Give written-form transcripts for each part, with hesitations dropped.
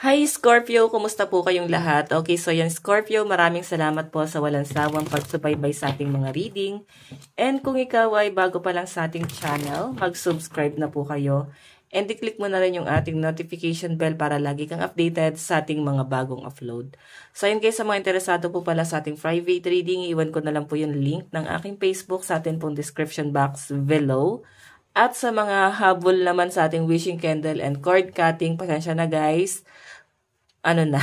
Hi Scorpio, kumusta po kayong lahat? Okay, so yan Scorpio, maraming salamat po sa walang sawang pagsubaybay sa ating mga reading. And kung ikaw ay bago pa lang sa ating channel, mag-subscribe na po kayo. And i-click mo na rin yung ating notification bell para lagi kang updated sa ating mga bagong upload. So yun guys, sa mga interesado po pala sa ating private reading, iwan ko na lang po yung link ng aking Facebook sa atin pong description box below. At sa mga habol naman sa ating wishing candle and cord cutting, pasensya na guys. Ano na,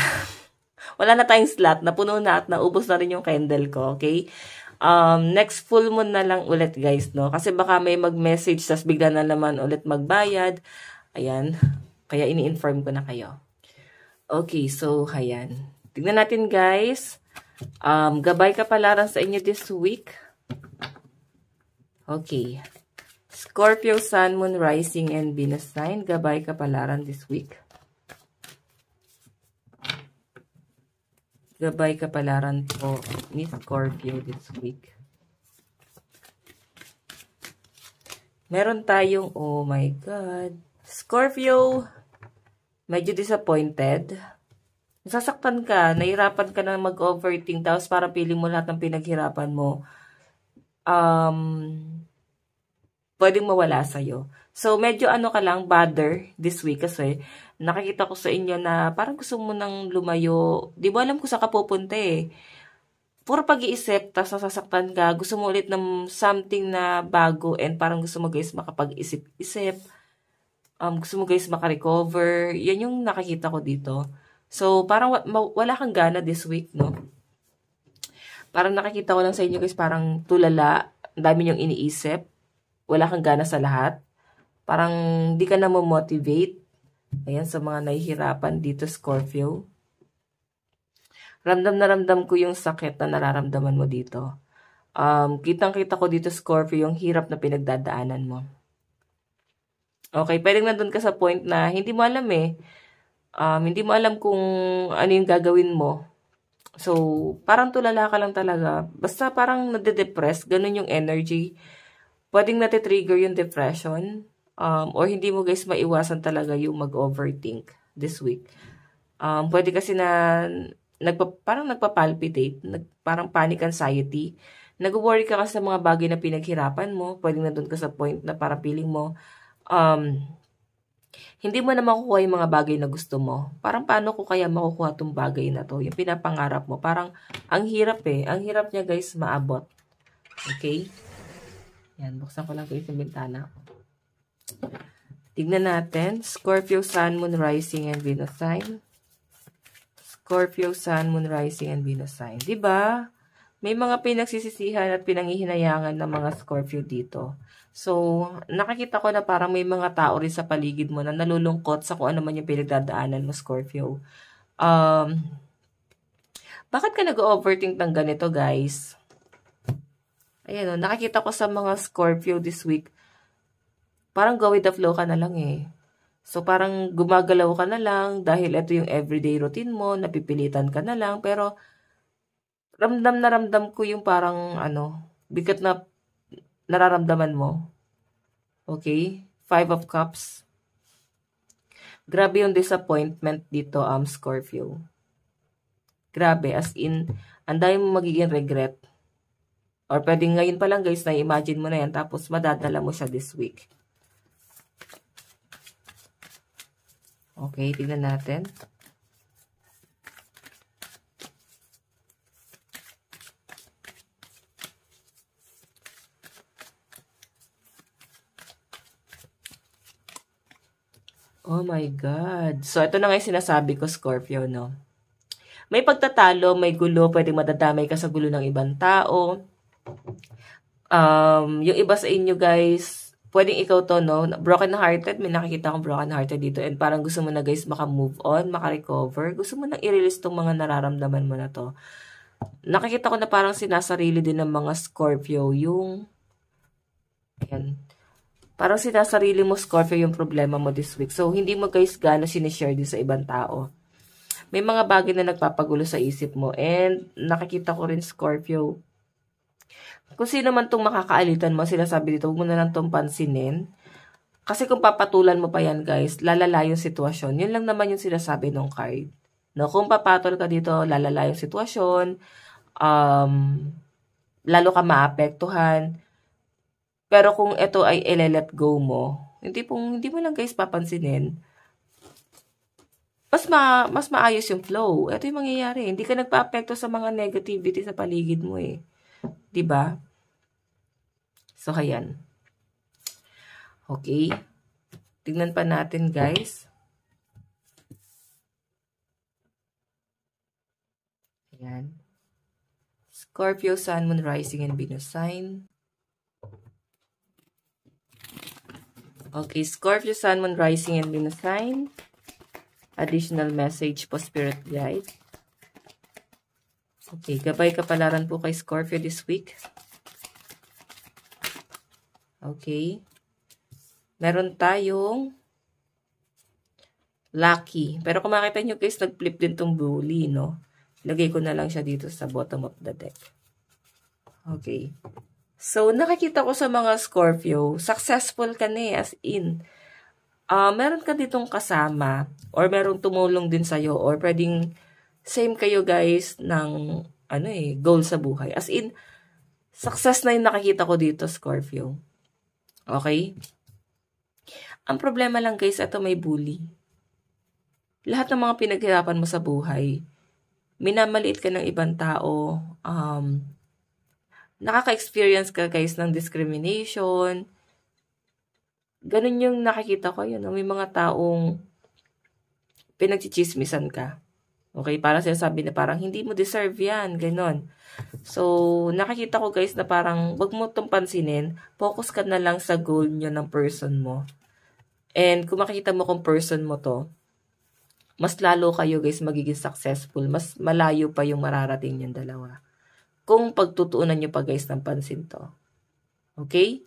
wala na tayong slot, napuno na at naubos na rin yung candle ko, okay? Next full moon na lang ulit guys, no? Kasi baka may mag-message, tas bigla na naman ulit magbayad. Ayan, kaya ini-inform ko na kayo. Okay, so, ayan. Tignan natin guys. Gabay kapalaran sa inyo this week. Okay. Scorpio, Sun, Moon, Rising, and Venus sign. Gabay kapalaran this week. Gabay kapalaran po ni Scorpio this week. Meron tayong, oh my God. Scorpio, medyo disappointed. Nasasaktan ka, nahirapan ka na mag-overthink, tapos para pili mo lahat ng pinaghirapan mo. Pwedeng mawala sa'yo. So, medyo ano ka lang, bother this week kasi nakikita ko sa inyo na parang gusto mo nang lumayo. Di mo alam kung saan ka pupunta eh. Puro pag-iisip, tapos nasasaktan ka. Gusto mo ulit ng something na bago and parang gusto mo guys makapag-isip-isip. Gusto mo guys makarecover. Yan yung nakikita ko dito. So, parang wala kang gana this week, no? Parang nakikita ko lang sa inyo guys, parang tulala. Ang dami niyong iniisip. Wala kang gana sa lahat. Parang di ka na mo-motivate. Ayan, sa mga nahihirapan dito, Scorpio. Ramdam na ramdam ko yung sakit na nararamdaman mo dito. Kitang-kita ko dito, Scorpio, yung hirap na pinagdadaanan mo. Okay, pwedeng nandun ka sa point na hindi mo alam eh. Hindi mo alam kung ano yung gagawin mo. So, parang tulala ka lang talaga. Basta parang nade-depress, ganun yung energy. Pwedeng natitrigger yung depression. Or hindi mo guys maiwasan talaga yung mag-overthink this week. Pwede kasi na parang nagpa-palpitate, parang panic anxiety. Nag-worry ka kasi sa mga bagay na pinaghirapan mo. Pwede na doon ka sa point na para feeling mo, hindi mo na makukuha yung mga bagay na gusto mo. Parang paano ko kaya makukuha tong bagay na to? Yung pinapangarap mo. Parang ang hirap eh. Ang hirap niya guys maabot. Okay? Yan, buksan ko lang guys yung bintana. Tignan natin. Scorpio, Sun, Moon, Rising, and Venus sign. Scorpio, Sun, Moon, Rising, and Venus sign. Diba? May mga pinagsisisihan at pinanghihinayangan ng mga Scorpio dito. So, nakikita ko na parang may mga tao rin sa paligid mo na nalulungkot sa kung ano man yung pinagdadaanan mo, Scorpio. Bakit ka nag-overthink ng ganito, guys? Ayan o, nakikita ko sa mga Scorpio this week, parang go with the flow ka na lang eh. So, parang gumagalaw ka na lang dahil ito yung everyday routine mo, napipilitan ka na lang. Pero, ramdam na ramdam ko yung parang, bigat na nararamdaman mo. Okay? 5 of Cups. Grabe yung disappointment dito, Scorpio. Grabe, as in, ang dami mo magiging regret. Or pwedeng ngayon pa lang guys, na-imagine mo na yan, tapos madadala mo siya this week. Okay, tingnan natin. Oh my God. So, ito na nga yung sinasabi ko, Scorpio, no? May pagtatalo, may gulo, pwedeng madadamay ka sa gulo ng ibang tao. Yung iba sa inyo guys, pwedeng ikaw to, no? Broken hearted, may nakikita akong broken hearted dito and parang gusto mo na guys maka-move on, maka-recover. Gusto mo na i-release tong mga nararamdaman mo na to. Nakikita ko na parang sinasarili din ng mga Scorpio yung ayan. Parang sinasarili mo, Scorpio, yung problema mo this week. So, hindi mo guys gano'n sinishare din sa ibang tao. May mga bagay na nagpapagulo sa isip mo. And nakikita ko rin, Scorpio, kung sino man itong makakaalitan mo, sila sabi dito, huwag mo na lang itong pansinin. Kasi kung papatulan mo pa yan, guys, lalala yung sitwasyon. Yun lang naman yung sinasabi ng card. No, kung papatol ka dito, lalala yung sitwasyon, lalo ka maapektuhan. Pero kung ito ay i-let go mo, hindi mo lang guys papansinin, mas maayos yung flow. Ito yung mangyayari. Hindi ka nagpa-apekto sa mga negativity sa paligid mo eh. 'Di ba? So, ayan. Okay. Tignan pa natin, guys. Ayan. Scorpio, Sun, Moon, Rising, and Venus sign. Okay, Scorpio, Sun, Moon, Rising, and Venus sign. Additional message po, Spirit Guide. Okay, gabay kapalaran po kay Scorpio this week. Okay. Meron tayong lucky. Pero kung makita nyo guys, nag-flip din tong bully, no? Lagay ko na lang siya dito sa bottom of the deck. Okay. So, nakikita ko sa mga Scorpio, successful ka na eh, as in. Meron ka ditong kasama, or merong tumulong din sa'yo, or pwedeng same kayo guys ng goal sa buhay. As in, success na yung nakikita ko dito, Scorpio. Okay? Ang problema lang guys, ito may bully. Lahat ng mga pinaghirapan mo sa buhay, minamaliit ka ng ibang tao, nakaka-experience ka guys ng discrimination. Ganun yung nakikita ko yun. May mga taong pinagchichismisan ka. Okay? Parang sinasabi na parang hindi mo deserve yan. Ganon. So, nakikita ko guys na parang wag mo itong pansinin. Focus ka na lang sa goal nyo ng person mo. And kung makikita mo kung person mo to, mas lalo kayo guys magiging successful. Mas malayo pa yung mararating yung dalawa. Kung pagtutuunan nyo pa guys ng pansin to. Okay?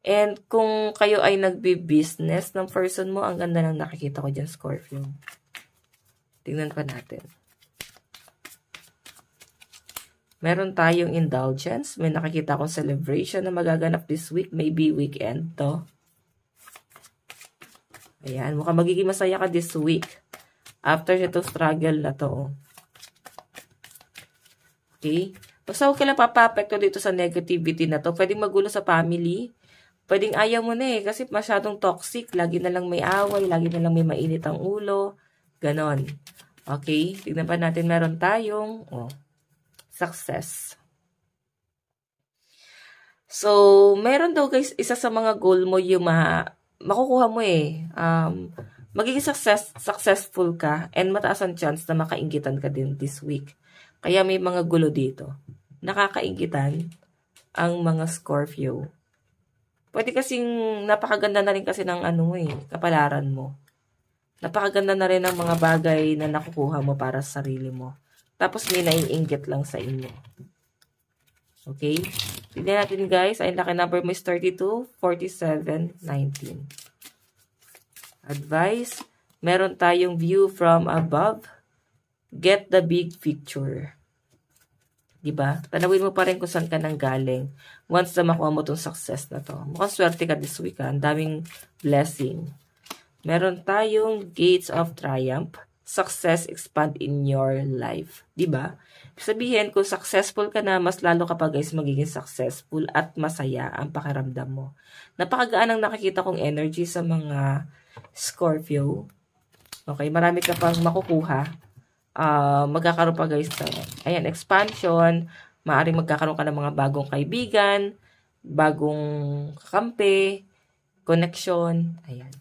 And kung kayo ay nagbi-business ng person mo, ang ganda ng nakikita ko dyan, Scorpio. Tingnan pa natin. Meron tayong indulgence. May nakikita akong celebration na magaganap this week. Maybe weekend to. Ayan, mukhang magiging masaya ka this week. After itong struggle na to. Okay? Basta huwag ka lang papapekto dito sa negativity na to. Pwedeng magulo sa family. Pwedeng ayaw mo na eh. Kasi masyadong toxic. Lagi na lang may away. Lagi na lang may mainit ang ulo. Ganon. Okay? Tignan pa natin. Meron tayong success. So, meron daw guys, isa sa mga goal mo yung makukuha mo eh. Magiging successful ka and mataas ang chance na makainggitan ka din this week. Kaya may mga gulo dito. Nakakainggitan ang mga Scorpio. Pwede kasing napakaganda na rin kasi ng kapalaran mo. Napakaganda na rin ng mga bagay na nakukuha mo para sa sarili mo. Tapos may naiinggit lang sa inyo. Okay? Tignan natin guys. Ay, laki number mo is 32, 47, 19. Advice. Meron tayong view from above. Get the big picture. Diba? Tanawin mo pa rin kung saan ka nang galing. Once na makuha mo itong success na to. Mukhang swerte ka this week. Ang daming blessing. Meron tayong gates of triumph. Success expand in your life. Diba? Sabihin, kung successful ka na, mas lalo ka pa guys magiging successful at masaya ang pakiramdam mo. Napakagaan ang nakikita kong energy sa mga Scorpio. Okay, marami ka pang makukuha. Magkakaroon pa guys ng expansion. Maaaring magkakaroon ka ng mga bagong kaibigan, bagong kakampi, connection. Ayan.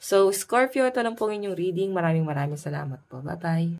So, Scorpio, ito lang po inyong reading. Maraming salamat po. Bye-bye.